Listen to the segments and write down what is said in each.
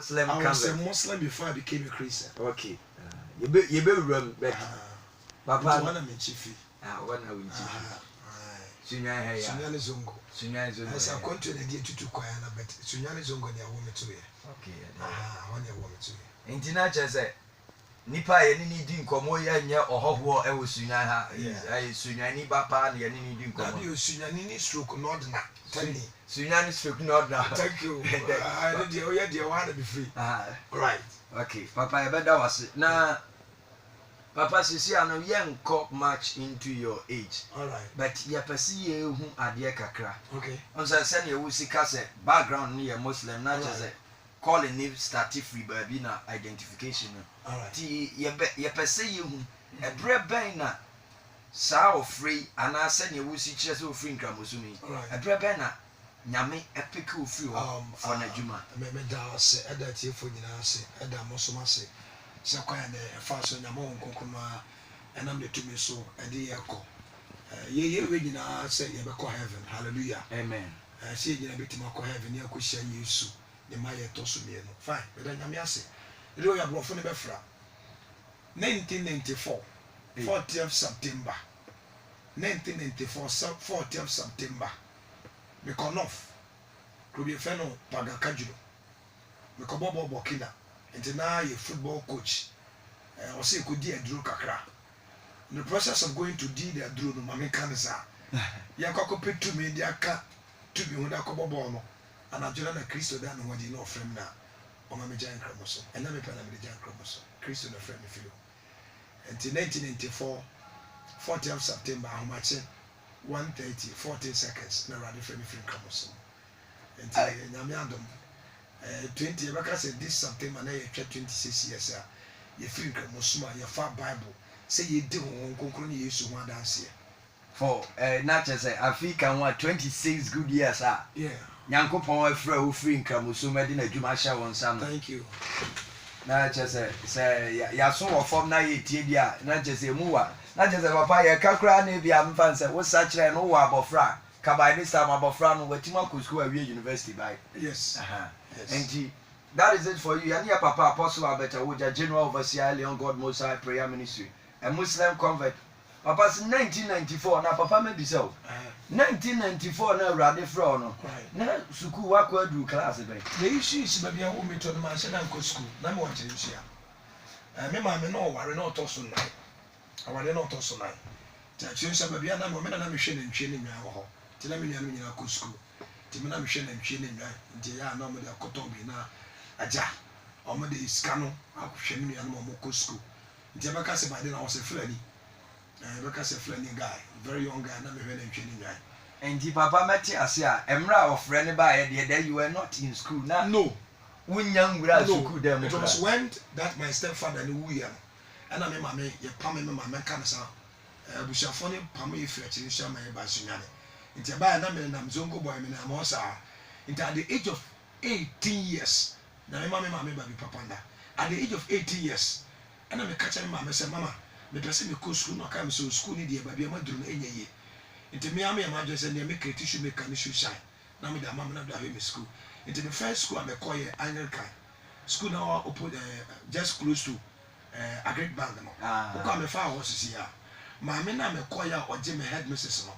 Muslim. I was a Muslim before I became a Christian. Okay. You be rum, but Papa. One of my chiefy. One of my chiefy. Sunyani Zongo. Sunyani Zongo. As I come to the dear to Koyana, but Sunyani Zongo near woman to you. Okay. One year woman to you. And Tinacha said, Nipa any needing Komoya near or Hogwarts, I was Sunyana. I Sunyani Papa and any needing Komo. You Sunyani stroke not now. Tell me. Sunyani stroke not now. Thank you. I don't dear want to be free. Right. Okay. Papa, I bet that was it. Now, Papa says, I know young cop much into your age. All right. But you perceive you who are dear kakra. Okay. On the send you will see background near Muslim, not just a calling name started free by being identification. All right. You perceive you a bread banner. Sao free, and I send you will see chess of free Kramusumi. A bread banner. Nyame epic free for Najuma. Memeda say, at that year for the say, at that Mosoma say. So quiet fast on Yamon Kokuma, and I'm the to me so, and the echo. Ye reading I say, you have heaven, hallelujah. Amen. I see you a bit more heaven, you could share you so, the Maya Tosumiano. Fine, but then Yamiasi. You know, you brought from the Befra. 1994, 40th September. 1994, 40th September. Mekonof, could be a fellow Pagakajulo. Mekobobo Bokina. And now you're a football coach. I was saying, could do a drew kakra. In the process of going to do the drew, no mammy cancer. Yakoko pick to me, the cat to be with a couple bono. And I've done a Christo than what you know from now. Or mammy giant chromosome. And let me pen the giant chromosome. Christo and a friend of you. Until 1994, 40th September, how much? 1:30, 14 seconds. No, rather friend chromosome. Until Yamiandom. 20 years I said this September na you 26 years you feel Musuma you far Bible say you do on konkro ni Yesu ho dance for not just say Africa 26 good years yeah Nyankopon afra wo free nkramusuma de na adwuma hya won sam. Thank you. Na just say ya so wo form na ye tie dia na just say muwa na just say papa ye kakra na bia mfa nse wo sa kire no wo abofra kabai this time abofra no watima ko school awie university by yes yes. And that is it for you. And your Papa Apostle Alberta Woja, General Overseer Leon God Most High Prayer Ministry, a Muslim convert. Papa's 1994, now Papa may be so. 1994, now Raddy Frono. Now Suku Wako do class. The issue is maybe a woman to the Martian Uncle School. No more to this year. I mean, I know, I not also night. I was not also night. Tattoos of a woman and I'm machine and chilling now. Tell me, I'm in a school. Timina machine and chilling, Jaya normally a cotobi na aja, or maybe scano, I could shame me and Momoko school. Jabaka by then I was a flanny, because a flanny guy, very young guy, and I'm a very chilling guy. And the Papa Matiasia, Emra of friend by the day you were not in school now. No, when young without them. It was when that my stepfather knew we and I mean, mammy, your palmy, my man cancer, Bushafoni, Pammy, Fletcher, Shama, Basunyani. Into by a number and I'm Zongo boy, and I'm also into at the age of 18 years. Now, mammy, baby, Papanda. At the age of 18 years, and I'm a catching mamma, say, Mamma, the person who could school not come so school in the baby, I'm doing any year. Into me, I'm a just and they make a tissue make an issue shine. Now, me, the mamma, not having school. Into the first school, I'm a choir, Anglican. School now open just close to a great band. Come a far horses here. Mamma, I'm a choir or Jimmy headmistress.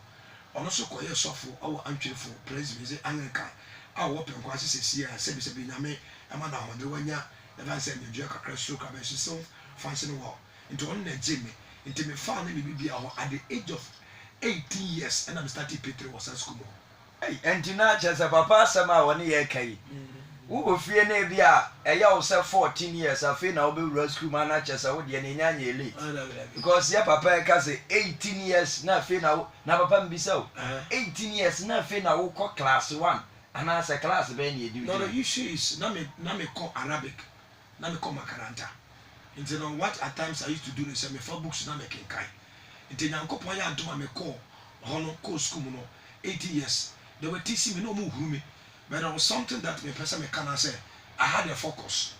Also call yourself our untruthful praise Anglican. Our open classes here, said Sabiname, and Madame Duanya, the Van Saint Jerk, a crash stroke, a so fancy wall. Into only Jimmy, into me found me be at the age of 18 years, and I'm starting Peter was at school. Hey, and tonight, just a papa, somehow 1 year Kay. Who will fear Nabia, a young 14 years, I feel I'll be rescue managers. I would get in any because your papa can say 18 years, nothing now, never can be so. 18 years, nothing now, call class 1, and as a class, Ben, you do. No, the issue is Nami call Arabic, Nami call Macaranta. And you know what at times I used to do is I 4 books, Nami can kai. Until Uncle Poya do my call, Hono, co school, 80 years. They were teaching me no more me. But there was something that me person me can say. I had a focus.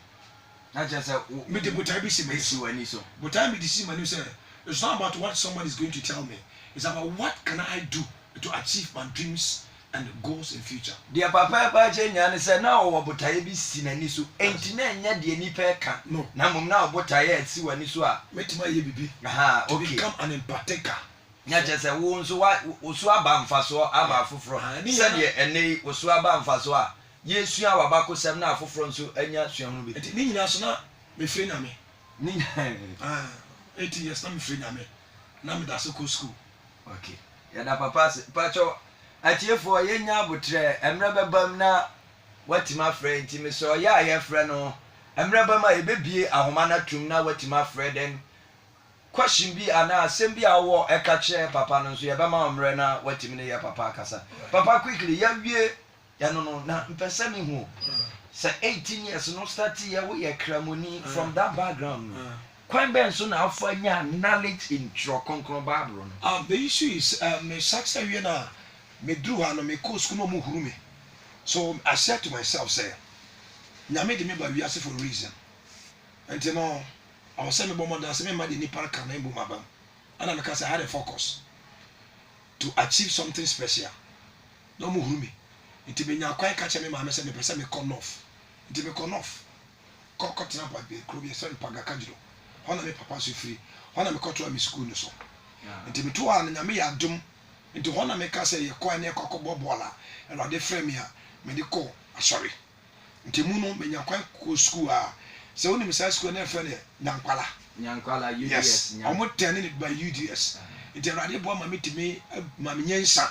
Not just a me the but I be see me so. But I be see me say it's not about what someone is going to tell me. It's about what can I do to achieve my dreams and goals in future. Dear papa baje nyane se na wo botaye bi si nani so enti na nya de nipa eka na mom na botaye ati wani so a metima ye bibi aha okay to become an partaker. Nya jese wo nso wa osu aba mfaso aba afoforo se de ene osu aba mfaso a yesu a wabakosem na afoforo nso anya suahu bi enti ni nyina so na me free na me ni 80 years na me free na me na me da so ko school. Okay ya da papa pacho atiefo yenya abotre emre bebam na watima friend ntimi so ya ye frɛ no emre bebam a ebebie ahoma na tum na watima friend den question bi ana asem bi awo eka kire papa no so ye bema omre na watimi ne ye papa akasa papa quickly ya wie ya no na mpesa me hu say 18 years no start ye wo ye kramoni from that background kwan ben so na afa nya knowledge in trokonkron bible no The issue is me success we na me drew and me co school no mu huru me. So I said to myself, say, nyame de me ba wiase for a reason. And you know, I was saying me bomo dance me ma de nipa kan na mbu mabam. And I because I had a focus to achieve something special. No mu huru me. Nti me nya kwan ka che me ma me say me pese me come off. Nti me come off. Kokot na pa be kro be so paga kajiro. Hona me papa so free. Hona me kotwa me school no so. Nti me to an nyame ya dum. Nti hona me ka say ye kwa na kokobọ bola. Erade frame ya me de ko asori. Nti mu no me nya kwan ko school a se woni me say school na frame Nyankwala UDS. Yes. Omo turn it by UDS. Nti erade bo ma metimi ma me nyensa.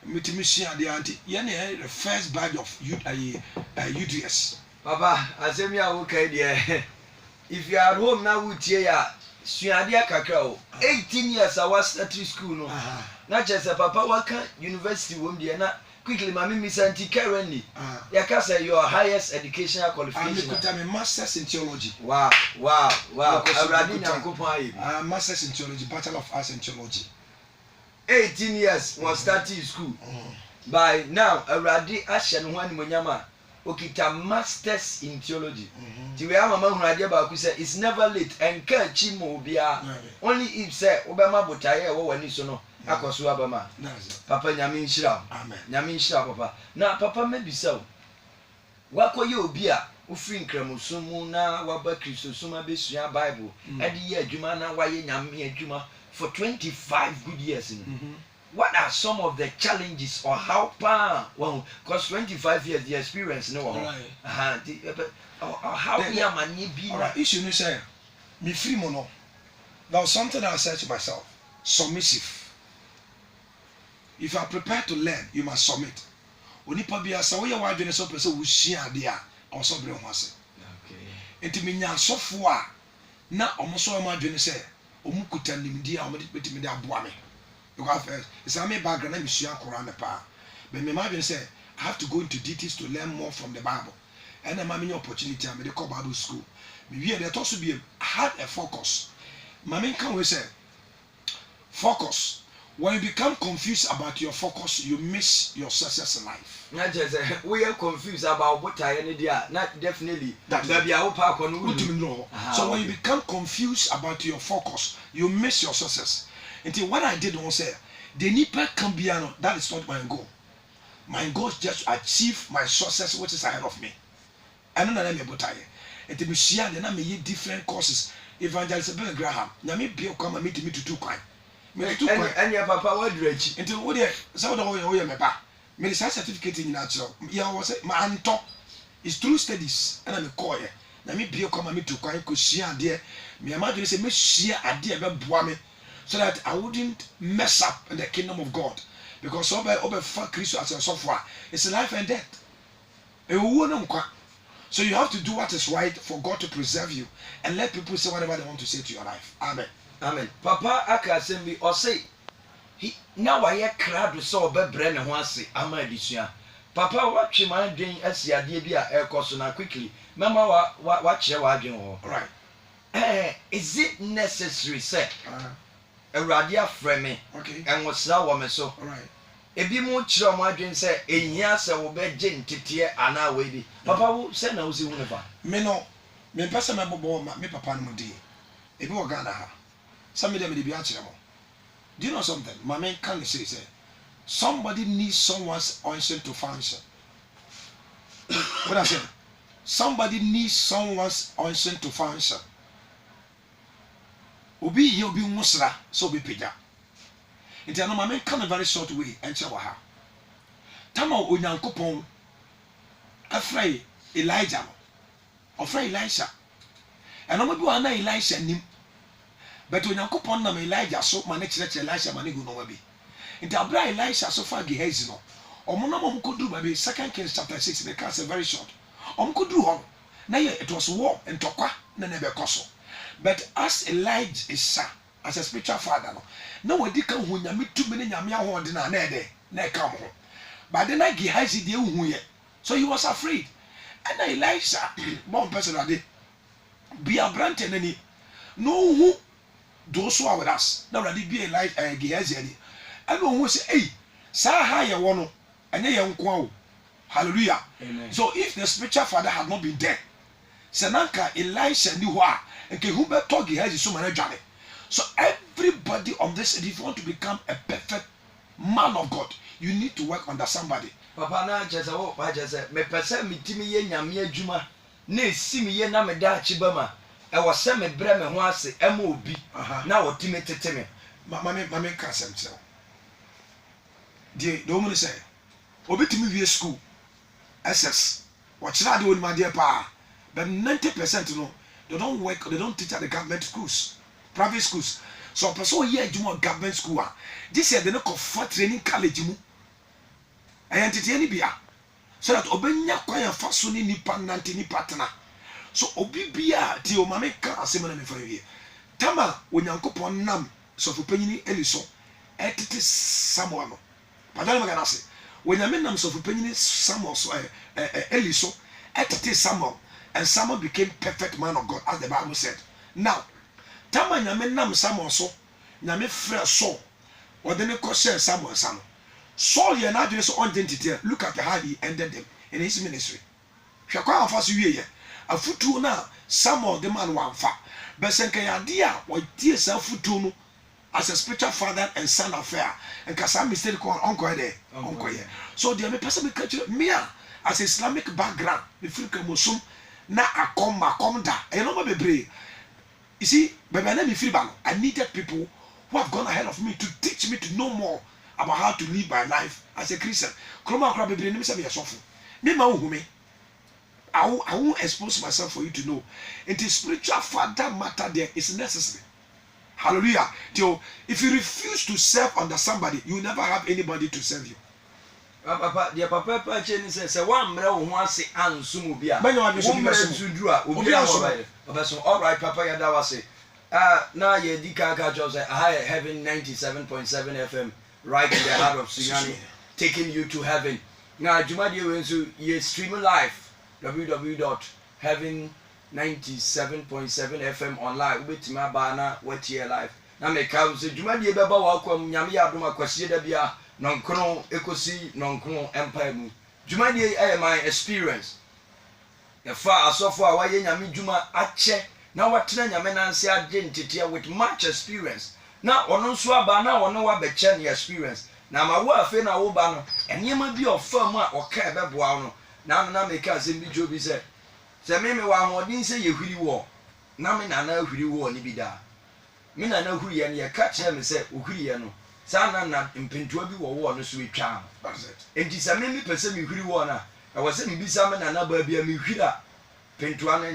Metimi hia de anti ye na the first batch of UDS. Papa, asemi a wo kai de if you are home now wutie ya suade akakra o 18 years I was at school no na chese papa waka university wom de na quickly mama mi santi currently ya ka say your highest educational qualification I got my masters in theology. Wow Abradi Nyankopon ayi masters in theology, bachelor of arts in theology. 18 years was starting school by now Abradi ahye no ho animonyama okita masters in theology. Ti we ama hu ade ba ku say it's never late and ka chi mo bia only if say obema botaye wo wani so no akoso abama papa nyame nhira amen nyame nhira papa na papa mebisa wakoye obi a ufri nkramosumu na waba kristosuma besua bible ade ye adwuma na waye nyame adwuma for 25 good years what are some of the challenges or how far well because 25 years the experience no how ya mani bi na issue no say me free mono. That was something I said to myself, submissive. If you are prepared to learn, you must submit. Onipa bia sa wo ye wadwene so pese wo hia de a oso bre ho ase. Okay. Enti menya asofo a na omoso ma adwene se omukuta nimdi a omede betimi de aboa me. Because first, it's a me background I'm sure Quran pa. But me imagine say I have to go into details to learn more from the Bible. And I'm having opportunity I'm call Bible school. Maybe there also be had a focus. Mami can we say focus. When you become confused about your focus, you miss your success in life. Not just we are confused about what I need. Not definitely. That be our park on. So when you become confused about your focus, you miss your success. Until what I did was say, the nipa can be that is not my goal. My goal is just to achieve my success, which is ahead of me. I don't know that I'm able to. Until me share, then I may different courses. Evangelist Ben Graham, na me be come and meet me to 2 coin. And your papa what rich until what there so the way me ba me the certificate in natural ya was my anto is true studies and I'm call here na me be come and meet to coin ko share there me imagine say me share ade be boa me so that I wouldn't mess up in the kingdom of God because over for Christ as a software it's life and death. So you have to do what is right for God to preserve you and let people say whatever they want to say to your life. Amen. Amen. Papa akasembi or say he now I crowd so be brand ho ase ama adisua. Papa what you mind doing asiade bi a ekoso na quickly. Mama wa kire wa adwen ho. Right. Is it necessary say Awurade afrɛ me. Okay. And what's that woman so? Right. Ebi mu kire mo adwen say ehia se wo be gye ntete ana we bi. Papa wo say na wo si hu ne fa. Me no me pesa me bobo me papa no di. Ebi wo Ghana ha. Some of them be actually. Do you know something? My man can say somebody needs someone's unction to function. What I said? Somebody needs someone's unction to function. Obi here obi musra so obi pija. Nti ano ma me kan a very short way enche wa ha. Tama onyankopon afrai Elijah no. Ofrai Elisha. Eno mo bi wa na Elisha nim. But onyankopon na Elijah so ma ne kire Elisha ma ne gu no ma bi. Nti abra Elisha so fa Gehazi no. Omo na mo koduru ba bi 2 Kings chapter 6 the cast very short. Omo koduru ho. Na ye it was war ntokwa na ne be koso. But as Elijah as a spiritual father no. Na wadi ka hu nyame tumi ne nyame ahode na na ede na ka mo. But then Gehazi de hu ye. So he was afraid. And Elisha one person ade be a brand enemy. No who those who are with us. Now ready be Elijah Gehazi ade. And who say hey sa ha ye wo no anya ye nko o. Hallelujah. Amen. So if the spiritual father had not been there, Senanka Elisha knew who and who better Gehazi so many journey. So everybody on this, if you want to become a perfect man of God, you need to work under somebody. Papa na chesa wo pa chesa me pese mitimi ye nyame adwuma na esimi ye na me da chibama e wo se me bre me ho ase e ma obi na wo timi teteme mame ka sem tell. The woman say obi timi wie school SS what should I do with my dear pa, but 90% no they don't work, they don't teach at the government schools, private schools. So person here adwuma government school this year they no for training college mu entity any bia so that obenya kwanya faso ni nipa nante ni partner. So obi bia ti o mame ka asem na me fa wie tama onyankopon nam so fo panyini eliso etete Samuel no padale magana se wonyame nam so fo panyini Samuel so eliso etete Samuel, and Samuel became perfect man of God as the Bible said. Now tama nyame nam Samuel so nyame frɛ so odene ko share Samuel Samuel Saul ye na adwene so identity. Look at how he ended them in his ministry. Hwekwa amfa so wie ye afutu na Samuel the man wamfa besenka yade a wodie sa afutu no as a spiritual father and son affair and kasa mistake ko onko there onko here. So the me person me catch me as Islamic background me feel kemosum na akom da e no ma bebre. You see baby na me feel ba no I needed people who have gone ahead of me to teach me to know more about how to live my life as a Christian. Kroma kra bebre nim say me sofo. Me ma hu me. I won't expose myself for you to know. It is spiritual father matter there is necessary. Hallelujah. So if you refuse to serve under somebody, you will never have anybody to serve you. Papa, dear Papa Chen says, one mre wo ase ansum obi a. All right, Papa Yada was now ye di kaka jobs Heaven 97.7 FM right in the heart of Sunyani, taking you to heaven. Now Jumadi wensu ye stream live www.heaven97.7 FM online with my banner what here live. Now me come so Jumadi beba wa kwam nyame adom akwase da bia nonkron ekosi nonkron empire mu. Jumadi my experience. The far asofo a waye nyame djuma ache na watena nyame nanse agentity with much experience. Na ono nso aba na ono wa beche ne experience. Na ma wo afi na wo ba no enema bi ofam a oka ebeboa no. Na make asem bi jobi se me wa hodin se yehwiri wo na me na ahwiri wo ni bi da me na ahwiri ye ne ye ka kire me se ohwiri ye no sa na mpentua bi wo no so etwa enti se me pese me hwiri wo na e wo se me bisa me na ba bia me hwira pentua na